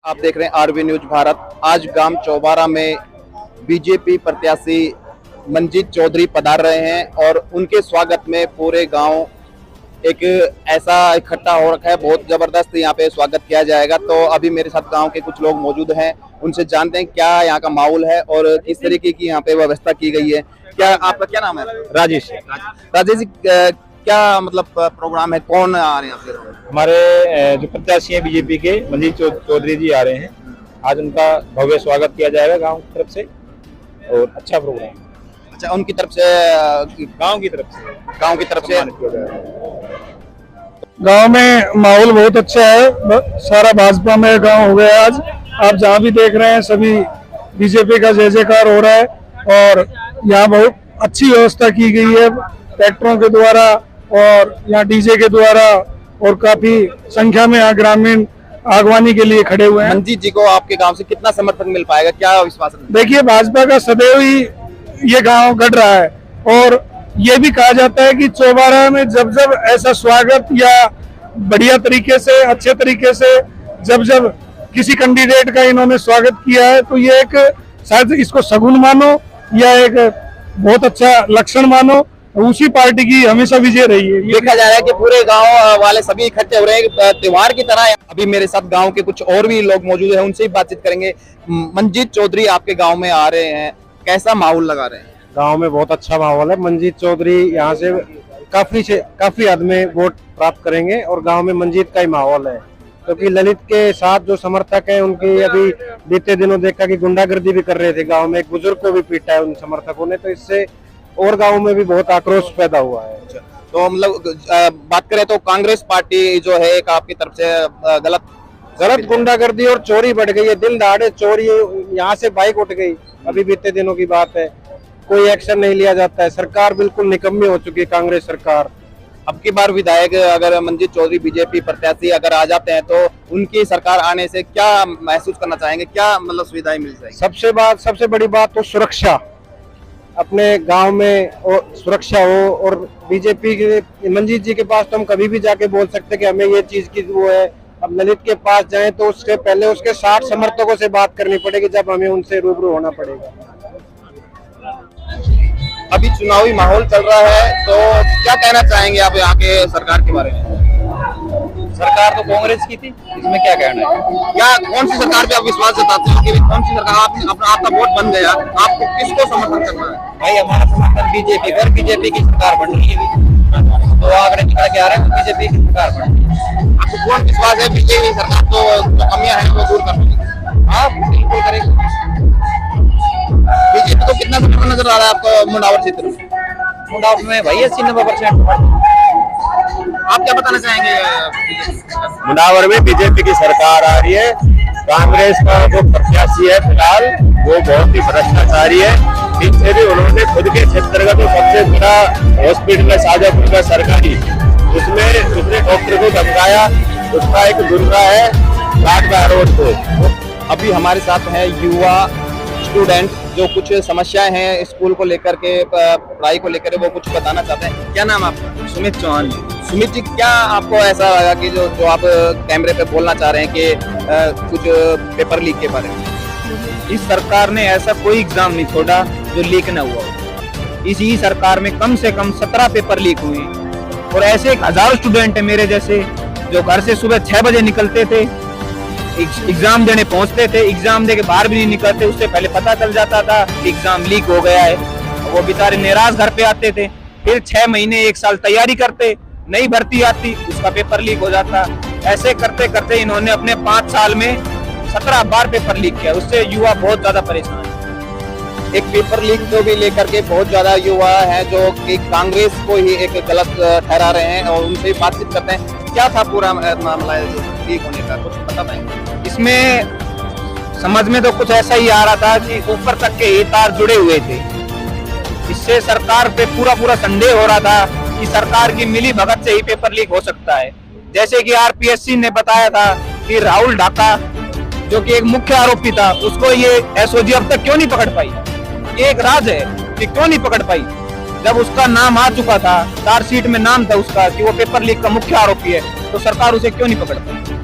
आप देख रहे हैं आरबी न्यूज भारत। आज गांव चौबारा में बीजेपी प्रत्याशी मंजीत चौधरी पधार रहे हैं और उनके स्वागत में पूरे गांव एक ऐसा इकट्ठा हो रखा है। बहुत जबरदस्त यहाँ पे स्वागत किया जाएगा। तो अभी मेरे साथ गांव के कुछ लोग मौजूद हैं, उनसे जानते हैं क्या यहाँ का माहौल है और किस तरीके की यहाँ पे व्यवस्था की गई है। क्या आपका क्या नाम है? राजेश। राजेश जी, क्या मतलब प्रोग्राम है, कौन आ रहे हैं आपके? हमारे जो प्रत्याशी हैं बीजेपी के मंजीत चौधरी जी आ रहे हैं। आज उनका भव्य स्वागत किया जाएगा गांव की तरफ से और अच्छा प्रोग्राम। अच्छा, उनकी तरफ से गांव की तरफ से गांव में माहौल बहुत अच्छा है। सारा भाजपा में गांव हो गया। आज आप जहां भी देख रहे हैं सभी बीजेपी का जय जयकार हो रहा है और यहाँ बहुत अच्छी व्यवस्था की गई है ट्रैक्टरों के द्वारा और यहाँ डीजे के द्वारा, और काफी संख्या में यहाँ ग्रामीण आगवानी के लिए खड़े हुए हैं। मंजीत जी को आपके गांव से कितना समर्थन मिल पाएगा, क्या विश्वास है? देखिए, भाजपा का सदैव ही ये गांव गढ़ रहा है और ये भी कहा जाता है कि चौबारा में जब जब ऐसा स्वागत या बढ़िया तरीके से, अच्छे तरीके से जब जब किसी कैंडिडेट का इन्होंने स्वागत किया है तो ये एक शायद इसको शगुन मानो या एक बहुत अच्छा लक्षण मानो। उसी पार्टी की हमेशा विजय रही है। देखा जा रहा है कि पूरे गांव वाले सभी इकट्ठे हो रहे हैं त्योहार की तरह। अभी मेरे साथ गांव के कुछ और भी लोग मौजूद हैं, उनसे ही बातचीत करेंगे। मंजीत चौधरी आपके गांव में आ रहे हैं, कैसा माहौल लगा रहे हैं? गांव में बहुत अच्छा माहौल है। मंजीत चौधरी यहाँ से काफी हद में वोट प्राप्त करेंगे और गांव में मंजीत का ही माहौल है, क्योंकि ललित के साथ जो समर्थक हैं उनकी अभी बीते दिनों देखा कि गुंडागर्दी भी कर रहे थे गांव में, एक बुजुर्ग को भी पीटा है उन समर्थकों ने, तो इससे और गांव में भी बहुत आक्रोश पैदा हुआ है। तो मतलब बात करें तो कांग्रेस पार्टी जो है एक आपकी तरफ से गलत गुंडागर्दी और चोरी बढ़ गई है। दिन दहाड़े चोरी, यहाँ से बाइक उठ गई, अभी बीते दिनों की बात है, कोई एक्शन नहीं लिया जाता है। सरकार बिल्कुल निकम्मी हो चुकी है, कांग्रेस सरकार। अब की बार विधायक अगर मंजीत चौधरी बीजेपी प्रत्याशी अगर आ जाते हैं तो उनकी सरकार आने से क्या महसूस करना चाहेंगे, क्या मतलब सुविधाएं मिल जाएगी? सबसे बड़ी बात तो सुरक्षा, अपने गांव में और सुरक्षा हो। और बीजेपी के मंजीत जी के पास तो हम कभी भी जाके बोल सकते कि हमें ये चीज की वो है। अब ललित के पास जाएं तो उससे पहले उसके 60 समर्थकों से बात करनी पड़ेगी, जब हमें उनसे रूबरू होना पड़ेगा। अभी चुनावी माहौल चल रहा है, तो क्या कहना चाहेंगे आप यहाँ के सरकार के बारे में? सरकार तो कांग्रेस की थी, इसमें क्या कहना है? क्या कौन सी सरकार पे आप विश्वास जताते हो कि कौन सी सरकार आपका वोट बन गया, आपको किसको समर्थन करना है? भाई हमारा समर्थन बीजेपी पर, बीजेपी की सरकार बन रही है, तो आंकड़े निकल के आ रहे हैं बीजेपी की सरकार बन रही है। आपको कौन विश्वास है बीजेपी सरकार तो जो कमियां हैं वो दूर कर देगी? हाँ बिल्कुल करेगी। बीजेपी को कितना समर्थन नजर आ रहा है आपको मुंडावर क्षेत्र में? मुंडावर में भाई 80-90%। आप क्या बताना चाहेंगे? मुंडावर में बीजेपी की सरकार आ रही है। कांग्रेस का जो प्रत्याशी है फिलहाल वो बहुत ही भ्रष्टाचारी है। इनसे भी उन्होंने खुद के क्षेत्र का जो सबसे बड़ा हॉस्पिटल है शाजापुर का सरकारी, उसमें उसने डॉक्टर को धमकाया, उसका एक गुंडा है घाट का रोड को। अभी हमारे साथ है युवा स्टूडेंट जो कुछ समस्याएं हैं स्कूल को लेकर के, पढ़ाई को लेकर वो कुछ बताना चाहते हैं। क्या नाम आपका? सुमित चौहान। सुमित जी, क्या आपको ऐसा लगा कि जो आप कैमरे पे बोलना चाह रहे हैं कि कुछ पेपर लीक के बारे में? इस सरकार ने ऐसा कोई एग्जाम नहीं छोड़ा जो लीक न हुआ हो। इसी सरकार में कम से कम 17 पेपर लीक हुए और ऐसे 1000 स्टूडेंट है मेरे जैसे जो घर से सुबह 6 बजे निकलते थे, एग्जाम देने पहुंचते थे, एग्जाम दे के बाहर भी नहीं निकलते, उससे पहले पता चल जाता था एग्जाम लीक हो गया है। वो बेचारे निराश घर पे आते थे, फिर 6 महीने 1 साल तैयारी करते, नई भर्ती आती, उसका पेपर लीक हो जाता। ऐसे करते करते इन्होंने अपने 5 साल में 17 बार पेपर लीक किया। उससे युवा बहुत ज्यादा परेशान है। एक पेपर लीक को भी लेकर के बहुत ज्यादा युवा है जो कि कांग्रेस को ही एक गलत ठहरा रहे हैं और उनसे बातचीत करते हैं। क्या था पूरा मामला लीक होने का, कुछ पता नहीं? इसमें समझ में तो कुछ ऐसा ही आ रहा था कि ऊपर तक के ही तार जुड़े हुए थे। इससे सरकार पे पूरा संदेह हो रहा था कि सरकार की मिली भगत से ही पेपर लीक हो सकता है। जैसे कि आरपीएससी ने बताया था कि राहुल ढाका जो कि एक मुख्य आरोपी था, उसको ये एसओजी अब तक क्यों नहीं पकड़ पाई? ये एक राज है कि क्यों नहीं पकड़ पाई। जब उसका नाम आ चुका था, चार्जशीट में नाम था उसका कि वो पेपर लीक का मुख्य आरोपी है, तो सरकार उसे क्यों नहीं पकड़ पाई?